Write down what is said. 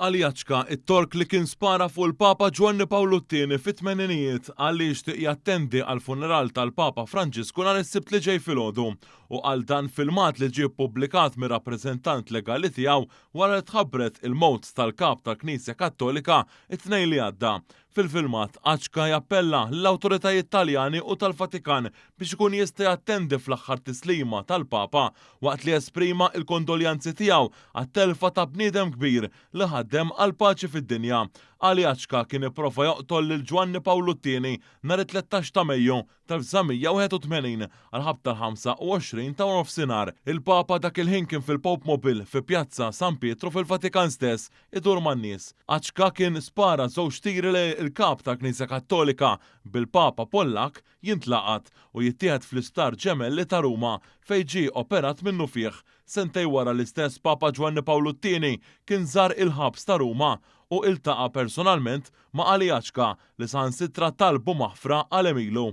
Għaljaċka, it-tork li kien spara fuq il-Papa Giovanni Pawlu II fit-tmeninijiet għalli jixtieq jattendi għal funeral tal-Papa Franġisku nhar is-Sibt li ġej filgħodu u għal dan filmat li ġie ppubblikat mir-rappreżentant legali tiegħu wara li tħabbret il-mowt tal-Kap tal-Knisja Kattolika it-tnejn li għadda. Fil-filmat Aċka jappella l-awtoritajiet Taljani u tal-Vatikan biex ikun jista' jattendi fl-aħħar tislima tal-Papa waqt li esprima l-kondoljanzi tiegħu għat-telfa ta' bniedem kbir li ħaddem għal paċi fid-dinja. Aċka kien ipprova joqtol lil Giovanni Pawlu II nhar it-13 ta' Mejju tal-1981 għal ħabta l-25 ta' nofsinhar. Il-Papa dak il-ħin kien fil-Pope Mobile fi Pjazza San Pietro fil-Vatikan stess idur man-nies. Aċka kien spara żewġ tiri li il-Kap tal-Knisja Kattolika bil-Papa Pollak jintlaqat u jittieħed fl-Isptar Ġemelli ta' Ruma fejn ġie operat minnu fih. Sentej wara l-istess Papa Giovanni Pawlu II kien żar il-ħabs ta' Ruma u iltaqa' personalment ma' Aċka li saħansitra talbu maħfra għal emilu.